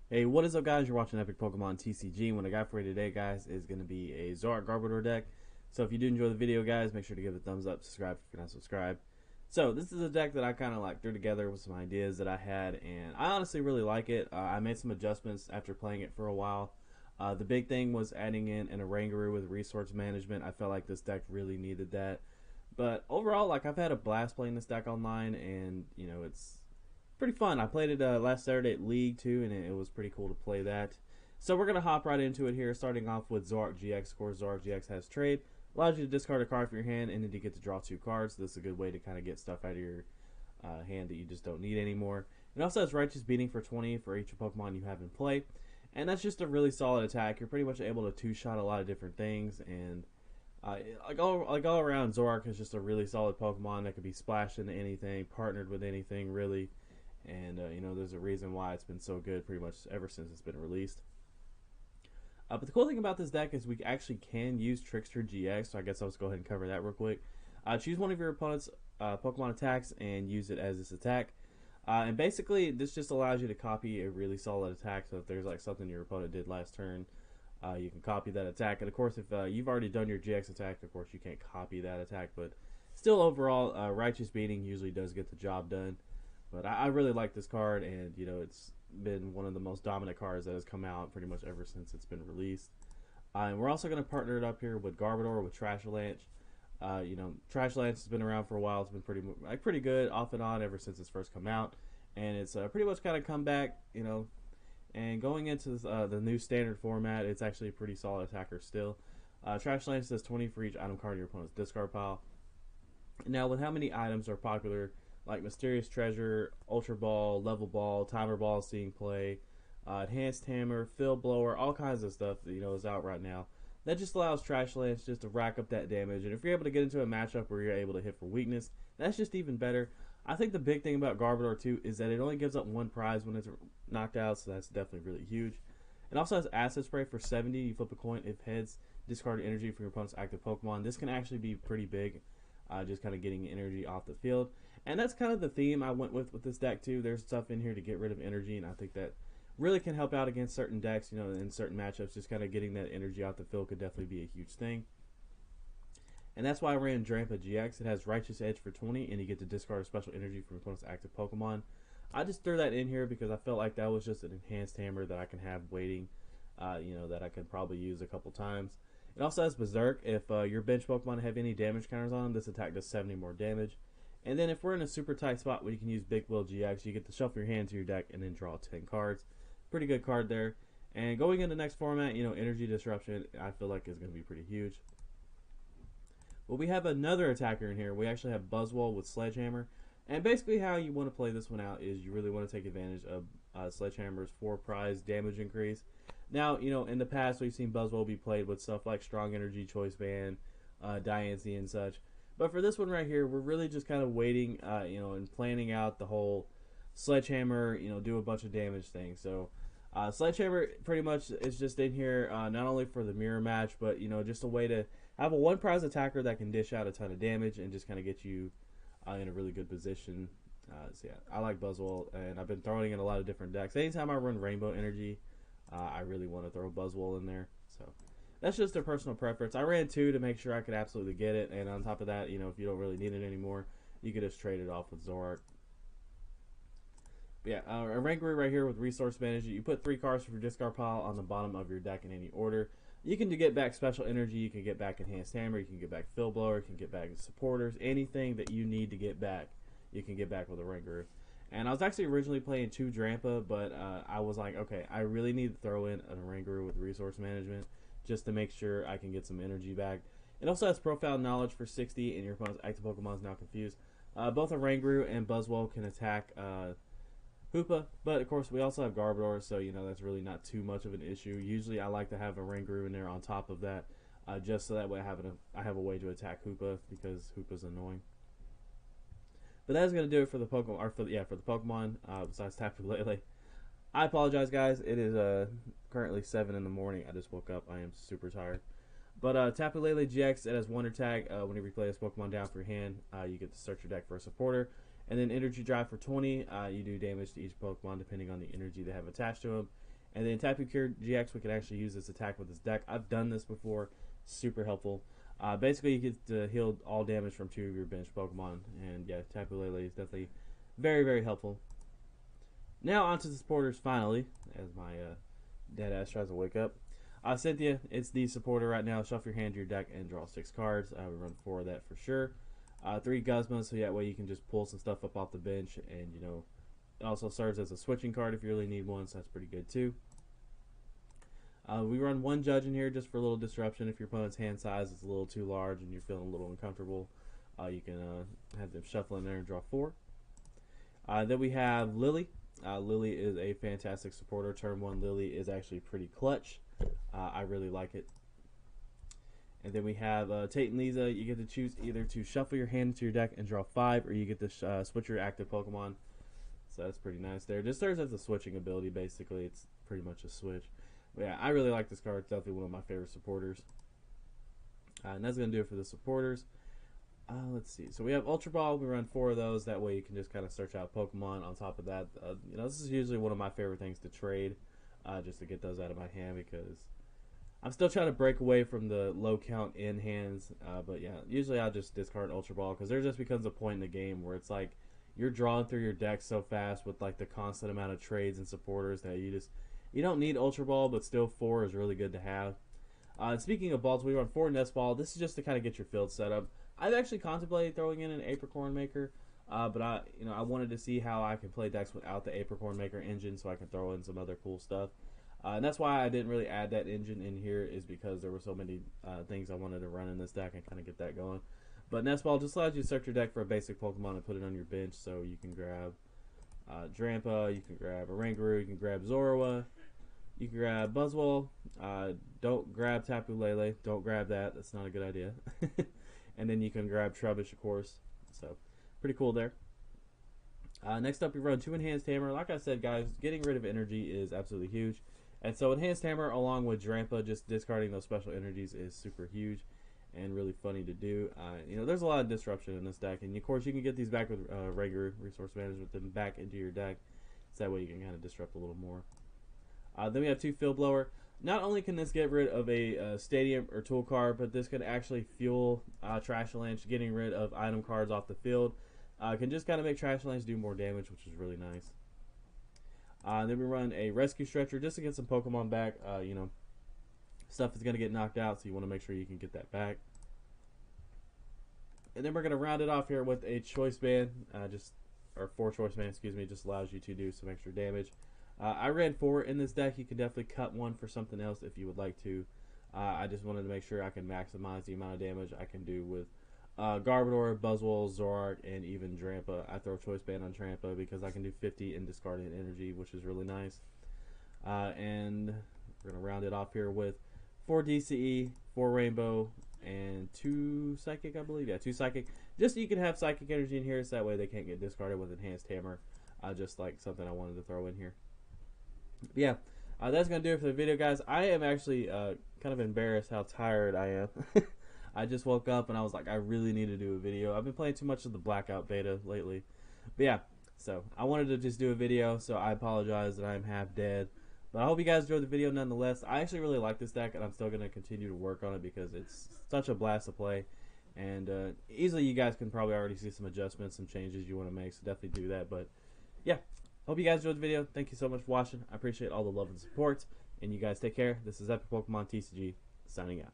Hey, what is up, guys? You're watching Epic Pokemon TCG. What I got for you today, guys, is going to be a Zoroark Garbodor deck. So if you do enjoy the video, guys, make sure to give it a thumbs up, subscribe if you're not subscribed. So this is a deck that I kind of like threw together with some ideas that I had, and I honestly really like it. I made some adjustments after playing it for a while. The big thing was adding in an Oranguru with resource management. I felt like this deck really needed that. But overall, like, I've had a blast playing this deck online, and it's pretty fun. I played it last Saturday at League too, and it was pretty cool to play that. So we're gonna hop right into it here, starting off with Zoroark GX. Of course, Zoroark GX has trade, allows you to discard a card from your hand, and then you get to draw two cards. So this is a good way to kind of get stuff out of your hand that you just don't need anymore. It also has Righteous Beating for 20 for each Pokemon you have in play, and that's just a really solid attack. You're pretty much able to two-shot a lot of different things, and all around, Zoroark is just a really solid Pokemon that could be splashed into anything, partnered with anything, really. And there's a reason why it's been so good pretty much ever since it's been released. But the cool thing about this deck is we actually can use Trickster GX, so I guess I'll just go ahead and cover that real quick. Choose one of your opponent's Pokemon attacks and use it as this attack. And basically, this just allows you to copy a really solid attack. So if there's like something your opponent did last turn, you can copy that attack. And of course, if you've already done your GX attack, of course you can't copy that attack. But still, overall, Righteous Beating usually does get the job done. But I really like this card, and it's been one of the most dominant cards that has come out pretty much ever since it's been released. And we're also going to partner it up here with Garbodor with Trashalanche. Trashalanche has been around for a while. It's been pretty good off and on ever since it's first come out, and it's pretty much kind of come back. And going into the new standard format, it's actually a pretty solid attacker still. Trashalanche does 20 for each item card in your opponent's discard pile. Now, with how many items are popular, like Mysterious Treasure, Ultra Ball, Level Ball, Timer Ball seeing play, Enhanced Hammer, Field Blower, all kinds of stuff that is out right now. That just allows Trashalanche just to rack up that damage, and if you're able to get into a matchup where you're able to hit for weakness, that's just even better. I think the big thing about Garbodor too is that it only gives up one prize when it's knocked out, so that's definitely really huge. It also has Acid Spray for 70. You flip a coin. If heads, discard energy from your opponent's active Pokemon. This can actually be pretty big, just kind of getting energy off the field. And that's kind of the theme I went with this deck too. There's stuff in here to get rid of energy, and I think that really can help out against certain decks, in certain matchups. Just kind of getting that energy out the field could definitely be a huge thing. And that's why I ran Drampa GX. It has Righteous Edge for 20, and you get to discard a special energy from your opponent's active Pokemon. I just threw that in here because I felt like that was just an enhanced hammer that I can have waiting, that I can probably use a couple times. It also has Berserk. If your bench Pokemon have any damage counters on them, this attack does 70 more damage. And then if we're in a super tight spot where you can use Big Will GX, you get to shuffle your hand to your deck and then draw 10 cards. Pretty good card there. And going into the next format, Energy Disruption, I feel like is going to be pretty huge. But we have another attacker in here. We actually have Buzzwole with Sledgehammer. And basically how you want to play this one out is you really want to take advantage of Sledgehammer's 4 prize damage increase. Now, in the past we've seen Buzzwole be played with stuff like Strong Energy, Choice Band, Diancie, and such. But for this one right here, we're really just kind of waiting, and planning out the whole Sledgehammer, do a bunch of damage thing. So, Sledgehammer pretty much is just in here not only for the mirror match, but, just a way to have a one-prize attacker that can dish out a ton of damage and just kind of get you in a really good position. So, yeah, I like Buzzwole, and I've been throwing in a lot of different decks. Anytime I run Rainbow Energy, I really want to throw Buzzwole in there. So that's just a personal preference. I ran 2 to make sure I could absolutely get it, and on top of that, if you don't really need it anymore, you could just trade it off with Zoroark. But yeah, a Oranguru right here with Resource Manager. You put 3 cards from your discard pile on the bottom of your deck in any order. You can get back Special Energy, you can get back Enhanced Hammer, you can get back Field Blower, you can get back Supporters, anything that you need to get back, you can get back with a Oranguru. And I was actually originally playing 2 Drampa, but I was like, okay, I really need to throw in an Oranguru with Resource Management just to make sure I can get some energy back. It also has Profound Knowledge for 60, and your opponent's active Pokemon is now confused. Both Oranguru and Buzzwole can attack Hoopa, but of course we also have Garbodor, so that's really not too much of an issue. Usually I like to have a Oranguru in there on top of that, just so that way I have a way to attack Hoopa, because Hoopa's annoying. But that is going to do it for the Pokemon, or for the Pokemon, besides Tapu Lele. I apologize, guys. It is currently 7 in the morning. I just woke up. I am super tired. But Tapu Lele GX, it has Wonder Tag. Whenever you play this Pokemon down for your hand, you get to search your deck for a supporter. And then Energy Drive for 20. You do damage to each Pokemon depending on the energy they have attached to them. And then Tapu Cure GX, we can actually use this attack with this deck. I've done this before, super helpful. Basically, you get to heal all damage from 2 of your bench Pokemon, and yeah, Tapu Lele is definitely very, very helpful. Now onto the supporters finally, as my dead ass tries to wake up. Cynthia, it's the supporter right now. Shuffle your hand to your deck and draw 6 cards. I would run 4 of that for sure. 3 Guzmas, so that way you can just pull some stuff up off the bench, and you know, it also serves as a switching card if you really need one, so that's pretty good too. We run 1 Judge in here just for a little disruption. If your opponent's hand size is a little too large and you're feeling a little uncomfortable, you can have them shuffle in there and draw 4. Then we have Lily. Lily is a fantastic supporter. Turn 1 Lily is actually pretty clutch. I really like it. And then we have Tate and Lisa. You get to choose either to shuffle your hand into your deck and draw 5, or you get to switch your active Pokemon. So that's pretty nice there. Just serves as a switching ability, basically. It's pretty much a switch. But yeah, I really like this card. It's definitely one of my favorite supporters. And that's going to do it for the supporters. Let's see. So we have Ultra Ball. We run 4 of those. That way you can just kind of search out Pokemon. On top of that, you know, this is usually one of my favorite things to trade, just to get those out of my hand, because I'm still trying to break away from the low count in hands. But yeah, usually I'll just discard Ultra Ball, because there just becomes a point in the game where it's like you're drawing through your deck so fast with like the constant amount of trades and supporters that you don't need Ultra Ball, but still 4 is really good to have. Speaking of balls, we run 4 Nest Ball. This is just to kind of get your field set up. I've actually contemplated throwing in an Apricorn Maker, but I wanted to see how I can play decks without the Apricorn Maker engine, so I can throw in some other cool stuff. And that's why I didn't really add that engine in here, is because there were so many things I wanted to run in this deck and kind of get that going. But Nest Ball just allows you to search your deck for a basic Pokemon and put it on your bench, so you can grab Drampa, you can grab Oranguru, you can grab Zorua, you can grab Buzzwole. Don't grab Tapu Lele. Don't grab that. That's not a good idea. And then you can grab Trubbish, of course. So, pretty cool there. Next up, we run 2 Enhanced Hammer. Like I said, guys, getting rid of energy is absolutely huge. And so, Enhanced Hammer, along with Drampa, just discarding those special energies is super huge and really funny to do. You know, there's a lot of disruption in this deck. And, of course, you can get these back with regular resource management, then back into your deck. So that way you can kind of disrupt a little more. Then we have 2 Field Blower. Not only can this get rid of a stadium or tool card, but this could actually fuel Trash Avalanche, getting rid of item cards off the field. Can just kind of make Trash Avalanche do more damage, which is really nice. Then we run a Rescue Stretcher just to get some Pokemon back. You know, stuff is going to get knocked out, so you want to make sure you can get that back. And then we're going to round it off here with a Choice Band, or 4 Choice Band, excuse me, just allows you to do some extra damage. I ran 4 in this deck. You can definitely cut 1 for something else if you would like to. I just wanted to make sure I can maximize the amount of damage I can do with Garbodor, Buzzwole, Zoroark, and even Drampa. I throw Choice Band on Drampa because I can do 50 in discarded energy, which is really nice. And we're going to round it off here with 4 DCE, 4 Rainbow, and 2 Psychic, I believe. Yeah, 2 Psychic. Just so you can have Psychic energy in here, so that way they can't get discarded with Enhanced Hammer. Just like something I wanted to throw in here. But yeah, that's going to do it for the video, guys. I am actually kind of embarrassed how tired I am. I just woke up and I was like, I really need to do a video. I've been playing too much of the Blackout beta lately. But yeah, so I wanted to just do a video, so I apologize that I'm half dead. But I hope you guys enjoyed the video nonetheless. I actually really like this deck, and I'm still going to continue to work on it because it's such a blast to play. And easily you guys can probably already see some adjustments, some changes you want to make, so definitely do that. But yeah, hope you guys enjoyed the video. Thank you so much for watching. I appreciate all the love and support. And you guys take care. This is Epic Pokemon TCG signing out.